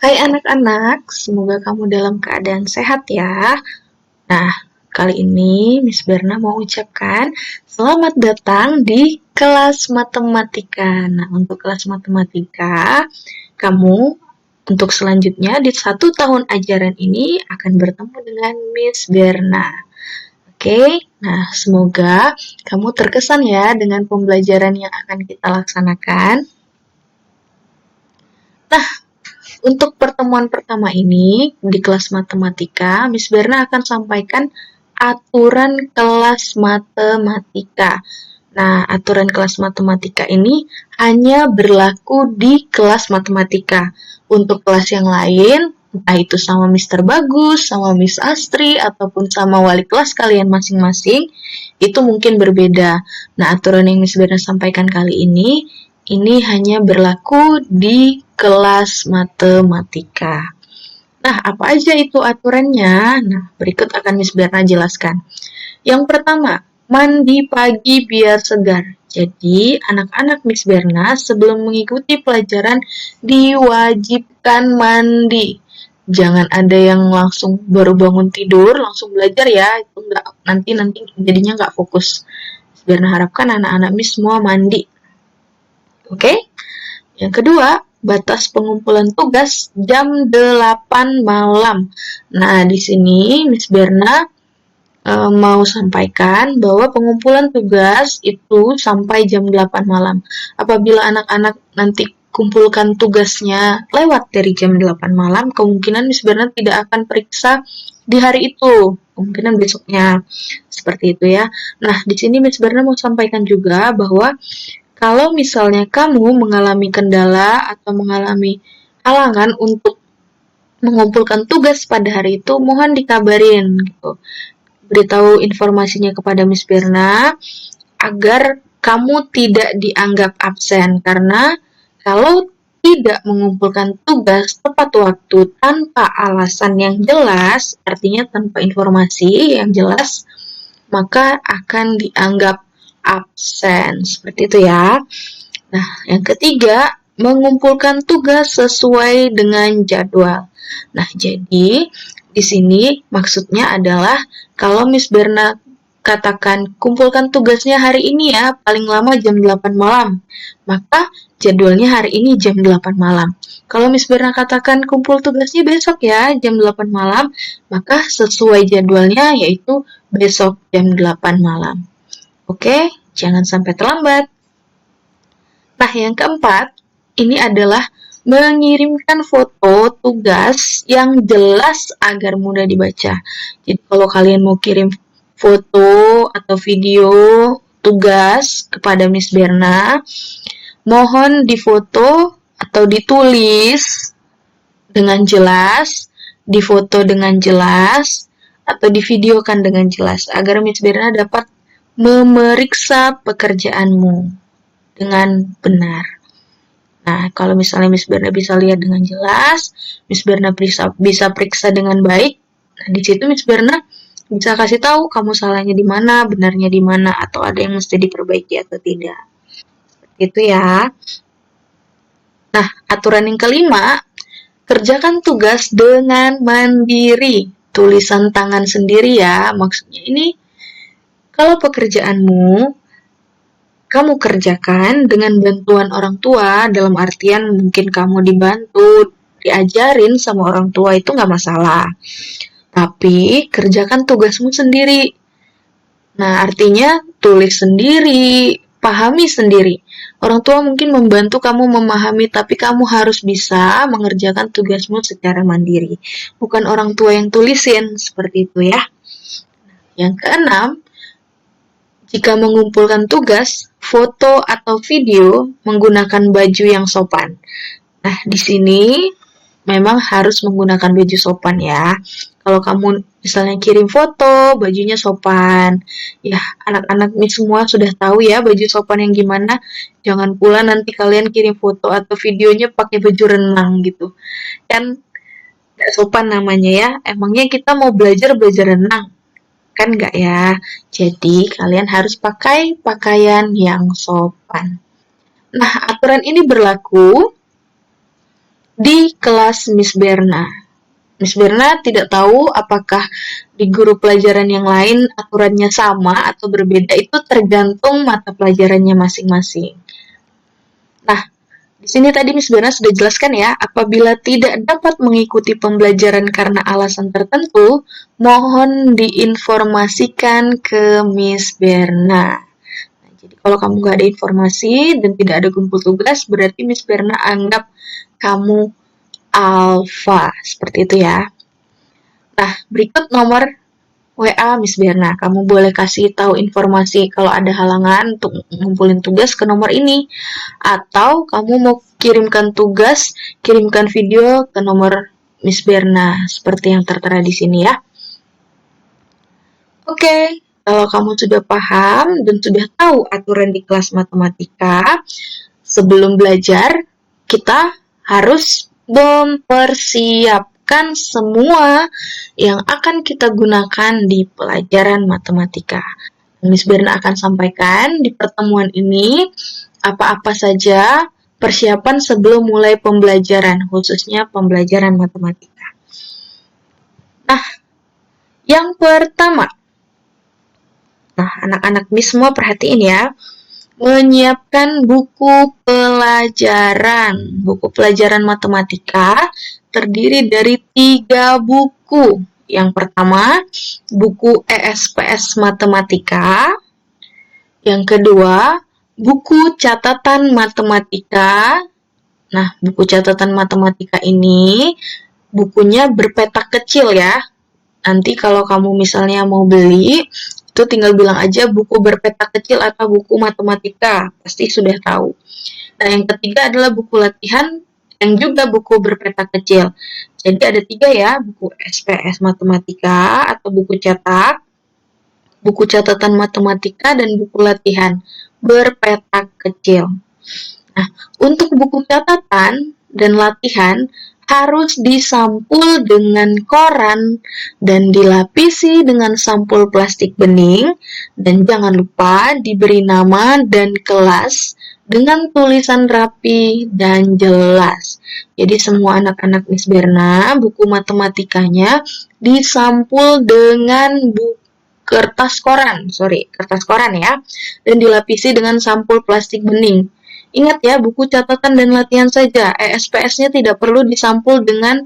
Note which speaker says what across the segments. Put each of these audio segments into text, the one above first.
Speaker 1: Hai anak-anak, semoga kamu dalam keadaan sehat ya. Nah, kali ini Miss Berna mau ucapkan selamat datang di kelas matematika. Nah, untuk kelas matematika, kamu untuk selanjutnya di 1 tahun ajaran ini akan bertemu dengan Miss Berna. Oke, nah semoga kamu terkesan ya dengan pembelajaran yang akan kita laksanakan. Nah, untuk pertemuan pertama ini, di kelas matematika, Miss Berna akan sampaikan aturan kelas matematika. Nah, aturan kelas matematika ini hanya berlaku di kelas matematika. Untuk kelas yang lain, entah itu sama Mister Bagus, sama Miss Astri, ataupun sama wali kelas kalian masing-masing, itu mungkin berbeda. Nah, aturan yang Miss Berna sampaikan kali ini hanya berlaku di kelas matematika. Nah, apa aja itu aturannya? Nah, berikut akan Miss Berna jelaskan. Yang pertama, mandi pagi biar segar. Jadi, anak-anak Miss Berna sebelum mengikuti pelajaran diwajibkan mandi. Jangan ada yang langsung baru bangun tidur, langsung belajar ya. Itu nanti jadinya nggak fokus. Miss Berna harapkan anak-anak Miss semua mandi. Oke? Yang kedua, batas pengumpulan tugas jam 8 malam. Nah, di sini Miss Berna mau sampaikan bahwa pengumpulan tugas itu sampai jam 8 malam. Apabila anak-anak nanti kumpulkan tugasnya lewat dari jam 8 malam, kemungkinan Miss Berna tidak akan periksa di hari itu. Kemungkinan besoknya. Seperti itu ya. Nah, di sini Miss Berna mau sampaikan juga bahwa kalau misalnya kamu mengalami kendala atau mengalami halangan untuk mengumpulkan tugas pada hari itu, mohon dikabarin gitu. Beritahu informasinya kepada Miss Berna agar kamu tidak dianggap absen, karena kalau tidak mengumpulkan tugas tepat waktu tanpa alasan yang jelas, artinya tanpa informasi yang jelas, maka akan dianggap absen. Seperti itu ya. Nah, yang ketiga, mengumpulkan tugas sesuai dengan jadwal. Nah, jadi di sini maksudnya adalah kalau Miss Berna katakan kumpulkan tugasnya hari ini ya, paling lama jam 8 malam, maka jadwalnya hari ini jam 8 malam. Kalau Miss Berna katakan kumpul tugasnya besok ya, jam 8 malam, maka sesuai jadwalnya yaitu besok jam 8 malam. Oke, jangan sampai terlambat. Nah, yang keempat, ini adalah mengirimkan foto tugas yang jelas agar mudah dibaca. Jadi, kalau kalian mau kirim foto atau video tugas kepada Miss Berna, mohon difoto atau ditulis dengan jelas, difoto dengan jelas, atau divideokan dengan jelas, agar Miss Berna dapat memeriksa pekerjaanmu dengan benar. Nah, kalau misalnya Miss Berna bisa lihat dengan jelas, Miss Berna bisa periksa dengan baik, nah di situ Miss Berna bisa kasih tahu kamu salahnya di mana, benarnya di mana, atau ada yang mesti diperbaiki atau tidak. Itu ya. Nah, aturan yang kelima, kerjakan tugas dengan mandiri. Tulisan tangan sendiri ya, maksudnya ini kalau pekerjaanmu kamu kerjakan dengan bantuan orang tua, dalam artian mungkin kamu dibantu, diajarin sama orang tua itu nggak masalah. Tapi kerjakan tugasmu sendiri. Nah, artinya tulis sendiri, pahami sendiri. Orang tua mungkin membantu kamu memahami, tapi kamu harus bisa mengerjakan tugasmu secara mandiri. Bukan orang tua yang tulisin, seperti itu ya. Yang keenam, jika mengumpulkan tugas, foto atau video menggunakan baju yang sopan. Nah, di sini memang harus menggunakan baju sopan ya. Kalau kamu misalnya kirim foto, bajunya sopan. Ya, anak-anak ini semua sudah tahu ya baju sopan yang gimana. Jangan pula nanti kalian kirim foto atau videonya pakai baju renang gitu. Kan gak sopan namanya ya. Emangnya kita mau belajar renang? Kan enggak ya. Jadi kalian harus pakai pakaian yang sopan. Nah, aturan ini berlaku di kelas Miss Berna. Miss Berna tidak tahu apakah di guru pelajaran yang lain aturannya sama atau berbeda, itu tergantung mata pelajarannya masing-masing. Nah, di sini tadi Miss Berna sudah jelaskan ya, apabila tidak dapat mengikuti pembelajaran karena alasan tertentu, mohon diinformasikan ke Miss Berna. Nah, jadi kalau kamu nggak ada informasi dan tidak ada kumpul tugas, berarti Miss Berna anggap kamu alfa, seperti itu ya. Nah, berikut nomor WA Miss Berna. Kamu boleh kasih tahu informasi kalau ada halangan untuk ngumpulin tugas ke nomor ini. Atau kamu mau kirimkan tugas, kirimkan video ke nomor Miss Berna seperti yang tertera di sini ya. Oke, kalau kamu sudah paham dan sudah tahu aturan di kelas matematika, sebelum belajar kita harus mempersiapkan semua yang akan kita gunakan di pelajaran matematika. Miss Berna akan sampaikan di pertemuan ini apa-apa saja persiapan sebelum mulai pembelajaran, khususnya pembelajaran matematika. Nah, yang pertama, anak-anak Miss semua perhatiin ya, menyiapkan buku pelajaran. Buku pelajaran matematika terdiri dari 3 buku. Yang pertama, buku ESPS Matematika. Yang kedua, buku catatan matematika. Nah, buku catatan matematika ini bukunya berpetak kecil ya. Nanti kalau kamu misalnya mau beli, itu tinggal bilang aja buku berpetak kecil atau buku matematika, pasti sudah tahu. Nah, yang ketiga adalah buku latihan yang juga buku berpetak kecil. Jadi ada 3 ya, buku SPS Matematika atau buku cetak, buku catatan matematika, dan buku latihan berpetak kecil. Nah, untuk buku catatan dan latihan harus disampul dengan koran dan dilapisi dengan sampul plastik bening, dan jangan lupa diberi nama dan kelas dengan tulisan rapi dan jelas. Jadi semua anak-anak Miss Berna, buku matematikanya disampul dengan kertas koran ya, dan dilapisi dengan sampul plastik bening. Ingat ya, buku catatan dan latihan saja. ESPS-nya tidak perlu disampul dengan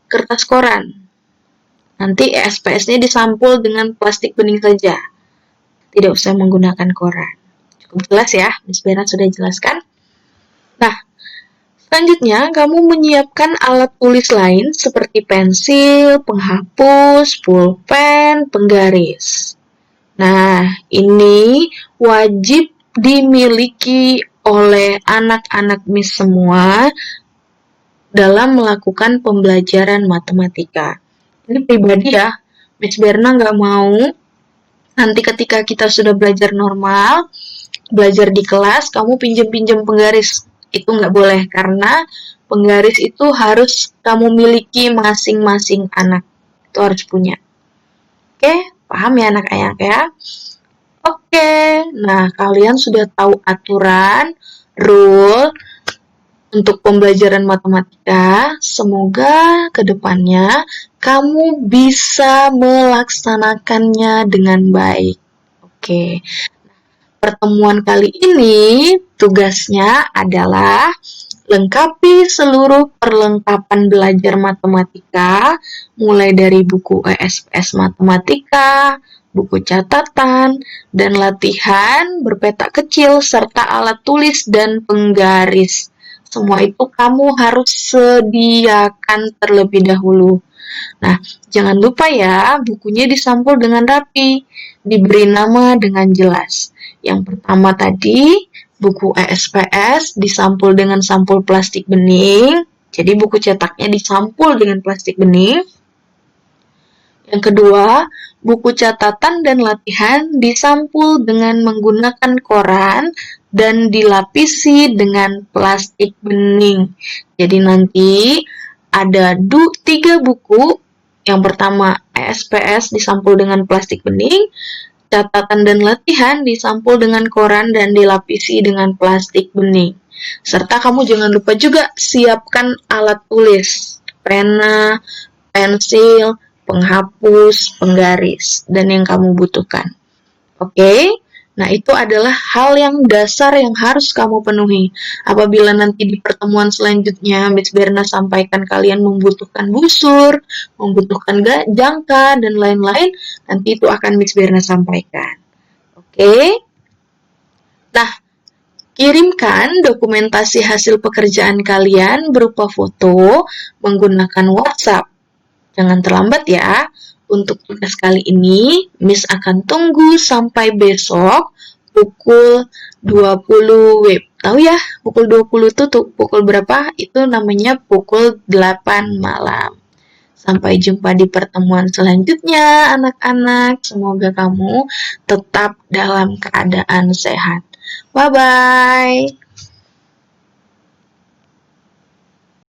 Speaker 1: kertas koran. Nanti ESPS-nya disampul dengan plastik bening saja. Tidak usah menggunakan koran. Cukup jelas ya, Miss Berna sudah jelaskan. Nah, selanjutnya kamu menyiapkan alat tulis lain seperti pensil, penghapus, pulpen, penggaris. Nah, ini wajib dimiliki oleh anak-anak Miss semua dalam melakukan pembelajaran matematika. Ini pribadi ya, Miss Berna nggak mau nanti ketika kita sudah belajar normal, belajar di kelas, kamu pinjam-pinjam penggaris. Itu nggak boleh, karena penggaris itu harus kamu miliki masing-masing anak. Itu harus punya. Oke, paham ya anak-anak ya? Oke, nah kalian sudah tahu aturan, rule untuk pembelajaran matematika. Semoga kedepannya kamu bisa melaksanakannya dengan baik. Oke, pertemuan kali ini tugasnya adalah lengkapi seluruh perlengkapan belajar matematika, mulai dari buku ESPS Matematika, buku catatan, dan latihan berpetak kecil, serta alat tulis dan penggaris. Semua itu kamu harus sediakan terlebih dahulu. Nah, jangan lupa ya, bukunya disampul dengan rapi, diberi nama dengan jelas. Yang pertama tadi, buku ESPS disampul dengan sampul plastik bening, jadi buku cetaknya disampul dengan plastik bening. Yang kedua, buku catatan dan latihan disampul dengan menggunakan koran dan dilapisi dengan plastik bening. Jadi nanti ada 3 buku. Yang pertama ESPS disampul dengan plastik bening, catatan dan latihan disampul dengan koran dan dilapisi dengan plastik bening. Serta kamu jangan lupa juga siapkan alat tulis, pena, pensil, penghapus, penggaris, dan yang kamu butuhkan. Oke? Nah, itu adalah hal yang dasar yang harus kamu penuhi. Apabila nanti di pertemuan selanjutnya Miss Berna sampaikan kalian membutuhkan busur, membutuhkan jangka, dan lain-lain, nanti itu akan Miss Berna sampaikan. Oke? Nah, kirimkan dokumentasi hasil pekerjaan kalian berupa foto menggunakan WhatsApp. Jangan terlambat ya. Untuk tugas kali ini, Miss akan tunggu sampai besok pukul 20 WIB. Tahu ya, pukul 20 itu pukul berapa? Itu namanya pukul 8 malam. Sampai jumpa di pertemuan selanjutnya, anak-anak. Semoga kamu tetap dalam keadaan sehat. Bye-bye.